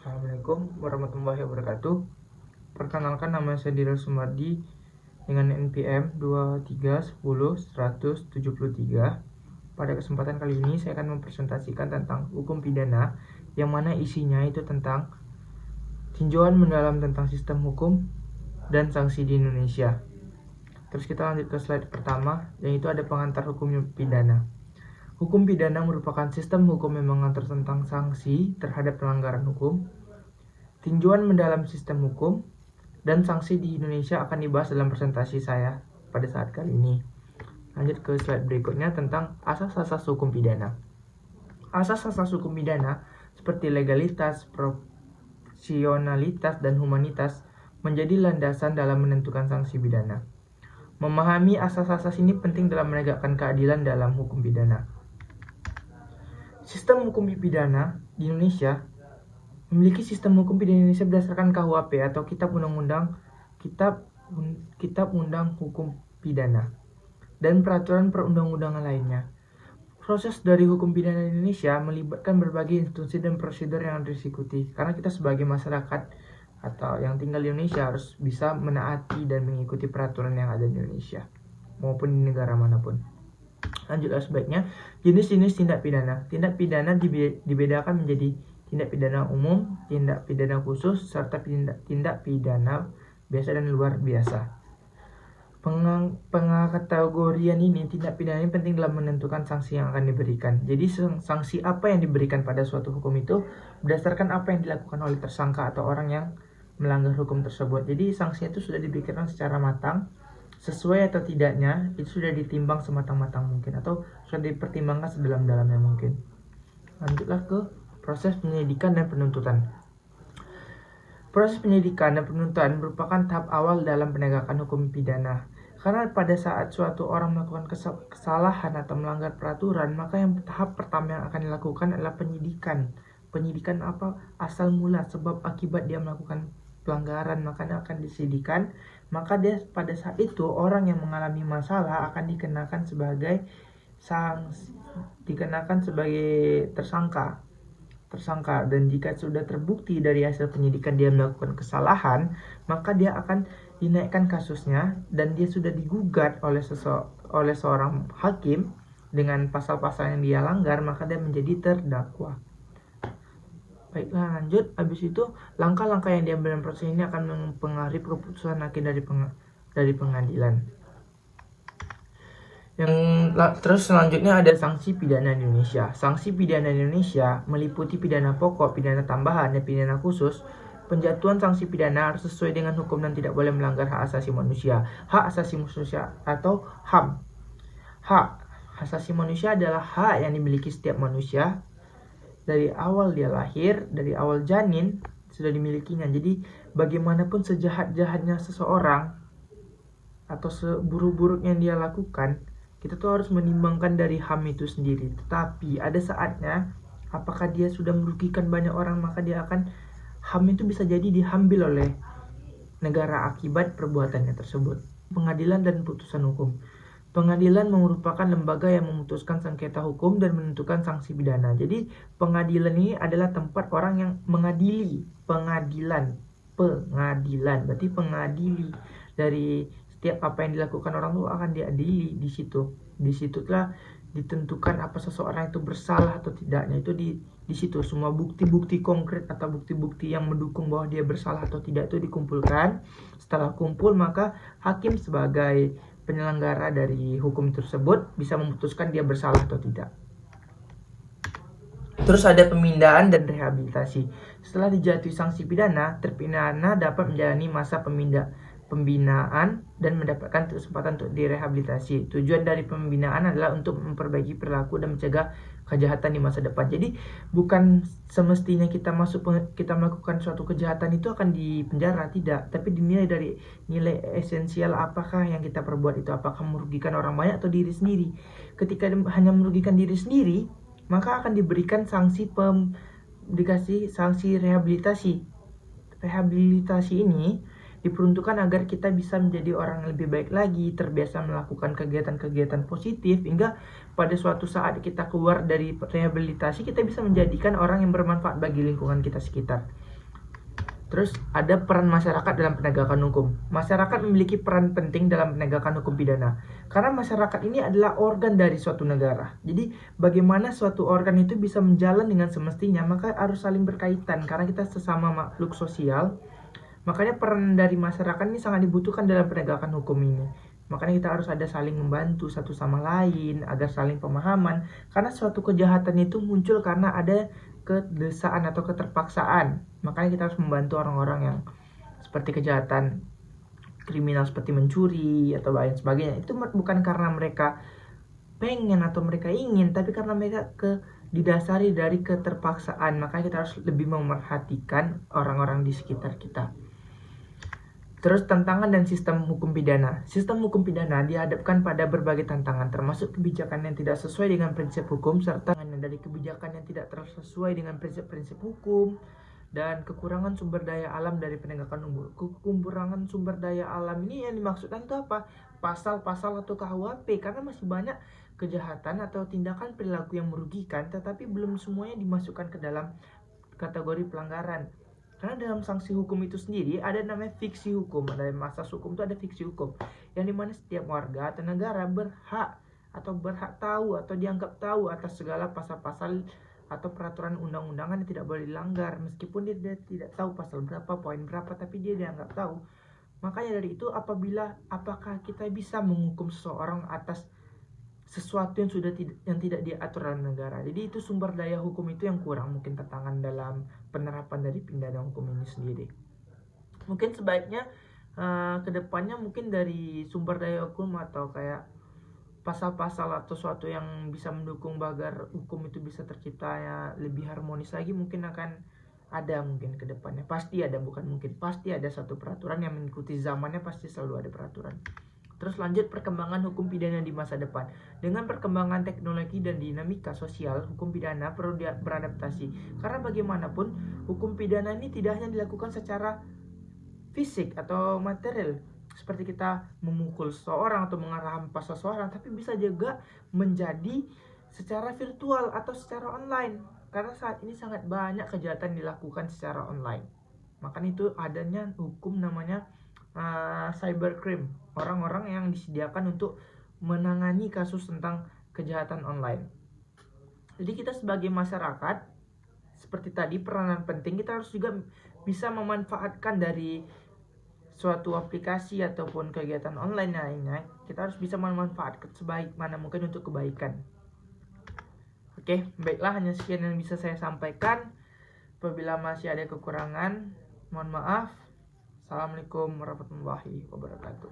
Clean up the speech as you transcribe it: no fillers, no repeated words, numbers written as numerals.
Assalamualaikum warahmatullahi wabarakatuh. Perkenalkan, nama saya Direl Sumardi dengan NPM 23100173. Pada kesempatan kali ini saya akan mempresentasikan tentang hukum pidana, yang mana isinya itu tentang tinjauan mendalam tentang sistem hukum dan sanksi di Indonesia. Terus kita lanjut ke slide pertama, yaitu ada pengantar hukum pidana. Hukum pidana merupakan sistem hukum yang mengatur tentang sanksi terhadap pelanggaran hukum, tinjauan mendalam sistem hukum, dan sanksi di Indonesia akan dibahas dalam presentasi saya pada saat kali ini. Lanjut ke slide berikutnya tentang asas-asas hukum pidana. Asas-asas hukum pidana seperti legalitas, proporsionalitas, dan humanitas menjadi landasan dalam menentukan sanksi pidana. Memahami asas-asas ini penting dalam menegakkan keadilan dalam hukum pidana. Sistem hukum pidana di Indonesia memiliki sistem hukum pidana Indonesia berdasarkan KUHP atau Kitab Undang Hukum Pidana dan peraturan perundang-undangan lainnya. Proses dari hukum pidana di Indonesia melibatkan berbagai institusi dan prosedur yang harus diikuti, karena kita sebagai masyarakat atau yang tinggal di Indonesia harus bisa menaati dan mengikuti peraturan yang ada di Indonesia maupun di negara manapun. Lanjut sebaiknya, jenis-jenis tindak pidana. Tindak pidana dibedakan menjadi tindak pidana umum, tindak pidana khusus, serta tindak pidana biasa dan luar biasa. Pengkategorian ini, tindak pidana ini penting dalam menentukan sanksi yang akan diberikan. Jadi sanksi apa yang diberikan pada suatu hukum itu berdasarkan apa yang dilakukan oleh tersangka atau orang yang melanggar hukum tersebut. Jadi sanksinya itu sudah dipikirkan secara matang, sesuai atau tidaknya itu sudah ditimbang sematang-matang mungkin, atau sudah dipertimbangkan sedalam-dalamnya mungkin. Lanjutlah ke proses penyelidikan dan penuntutan. Proses penyelidikan dan penuntutan merupakan tahap awal dalam penegakan hukum pidana. Karena pada saat suatu orang melakukan kesalahan atau melanggar peraturan, maka yang tahap pertama yang akan dilakukan adalah penyidikan. Penyidikan apa? Asal mula, sebab akibat dia melakukan pelanggaran, makanya akan diselidikan. Maka dia pada saat itu orang yang mengalami masalah akan dikenakan sebagai tersangka. Dan jika sudah terbukti dari hasil penyidikan dia melakukan kesalahan, maka dia akan dinaikkan kasusnya dan dia sudah digugat oleh seorang hakim dengan pasal-pasal yang dia langgar, maka dia menjadi terdakwa. Baiklah, lanjut. Habis itu langkah-langkah yang diambil dalam proses ini akan mempengaruhi keputusan hakim dari pengadilan. Terus selanjutnya ada sanksi pidana di Indonesia. Sanksi pidana di Indonesia meliputi pidana pokok, pidana tambahan, dan pidana khusus. Penjatuhan sanksi pidana harus sesuai dengan hukum dan tidak boleh melanggar hak asasi manusia. Hak asasi manusia atau HAM. Hak asasi manusia adalah hak yang dimiliki setiap manusia dari awal dia lahir, dari awal janin sudah dimilikinya. Jadi bagaimanapun sejahat-jahatnya seseorang atau seburuk-buruk yang dia lakukan, kita tuh harus menimbangkan dari HAM itu sendiri. Tetapi ada saatnya, apakah dia sudah merugikan banyak orang, maka dia akan, HAM itu bisa jadi diambil oleh negara akibat perbuatannya tersebut. Pengadilan dan putusan hukum. Pengadilan merupakan lembaga yang memutuskan sengketa hukum dan menentukan sanksi pidana. Jadi pengadilan ini adalah tempat orang yang mengadili. Pengadilan berarti pengadili dari setiap apa yang dilakukan orang itu akan diadili di situ. Di situlah ditentukan apa seseorang itu bersalah atau tidaknya. Itu di situ semua bukti-bukti konkret atau bukti-bukti yang mendukung bahwa dia bersalah atau tidak itu dikumpulkan. Setelah kumpul, maka hakim sebagai penyelenggara dari hukum tersebut bisa memutuskan dia bersalah atau tidak. Terus ada pemindahan dan rehabilitasi. Setelah dijatuhi sanksi pidana, terpidana dapat menjalani masa pembinaan dan mendapatkan kesempatan untuk direhabilitasi. Tujuan dari pembinaan adalah untuk memperbaiki perilaku dan mencegah kejahatan di masa depan. Jadi bukan semestinya kita melakukan suatu kejahatan itu akan dipenjara, tidak, tapi dinilai dari nilai esensial apakah yang kita perbuat itu, apakah merugikan orang banyak atau diri sendiri. Ketika hanya merugikan diri sendiri, maka akan diberikan dikasih sanksi rehabilitasi. Rehabilitasi ini diperuntukkan agar kita bisa menjadi orang yang lebih baik lagi, terbiasa melakukan kegiatan-kegiatan positif, hingga pada suatu saat kita keluar dari rehabilitasi, kita bisa menjadikan orang yang bermanfaat bagi lingkungan kita sekitar. Terus ada peran masyarakat dalam penegakan hukum. Masyarakat memiliki peran penting dalam penegakan hukum pidana. Karena masyarakat ini adalah organ dari suatu negara. Jadi bagaimana suatu organ itu bisa menjalan dengan semestinya, maka harus saling berkaitan. Karena kita sesama makhluk sosial, makanya peran dari masyarakat ini sangat dibutuhkan dalam penegakan hukum ini. Makanya kita harus ada saling membantu satu sama lain agar saling pemahaman. Karena suatu kejahatan itu muncul karena ada kedesaan atau keterpaksaan. Makanya kita harus membantu orang-orang yang seperti kejahatan kriminal seperti mencuri atau lain sebagainya. Itu bukan karena mereka pengen atau mereka ingin, tapi karena mereka didasari dari keterpaksaan. Makanya kita harus lebih memerhatikan orang-orang di sekitar kita. Terus tantangan dan sistem hukum pidana. Sistem hukum pidana dihadapkan pada berbagai tantangan, termasuk kebijakan yang tidak sesuai dengan prinsip hukum, serta dari kebijakan yang tidak sesuai dengan prinsip-prinsip hukum, dan kekurangan sumber daya alam dari penegakan hukum. Kekurangan sumber daya alam ini yang dimaksudkan itu apa? Pasal-pasal atau KUHP, karena masih banyak kejahatan atau tindakan perilaku yang merugikan, tetapi belum semuanya dimasukkan ke dalam kategori pelanggaran. Karena dalam sanksi hukum itu sendiri ada namanya fiksi hukum. Dalam asas hukum itu ada fiksi hukum, yang dimana setiap warga atau negara berhak tahu atau dianggap tahu atas segala pasal-pasal atau peraturan undang-undangan yang tidak boleh dilanggar, meskipun dia tidak tahu pasal berapa, poin berapa, tapi dia dianggap tahu. Makanya dari itu, apakah kita bisa menghukum seseorang atas sesuatu yang tidak diatur dalam negara. Jadi itu sumber daya hukum itu yang kurang, mungkin tantangan dalam penerapan dari pidana hukum ini sendiri. Mungkin sebaiknya kedepannya mungkin dari sumber daya hukum atau kayak pasal-pasal atau sesuatu yang bisa mendukung agar hukum itu bisa tercipta ya lebih harmonis lagi, mungkin akan ada mungkin kedepannya. Pasti ada, bukan mungkin, pasti ada satu peraturan yang mengikuti zamannya, pasti selalu ada peraturan. Terus lanjut, perkembangan hukum pidana di masa depan. Dengan perkembangan teknologi dan dinamika sosial, hukum pidana perlu beradaptasi. Karena bagaimanapun, hukum pidana ini tidak hanya dilakukan secara fisik atau material, seperti kita memukul seseorang atau menghampas seseorang, tapi bisa juga menjadi secara virtual atau secara online. Karena saat ini sangat banyak kejahatan dilakukan secara online. Makanya itu adanya hukum namanya cybercrime, orang-orang yang disediakan untuk menangani kasus tentang kejahatan online. Jadi kita sebagai masyarakat, seperti tadi, peranan penting, kita harus juga bisa memanfaatkan dari suatu aplikasi ataupun kegiatan online lainnya. Kita harus bisa memanfaatkan sebaik mana mungkin untuk kebaikan. Oke, baiklah, hanya sekian yang bisa saya sampaikan. Apabila masih ada kekurangan, mohon maaf. Assalamualaikum warahmatullahi wabarakatuh.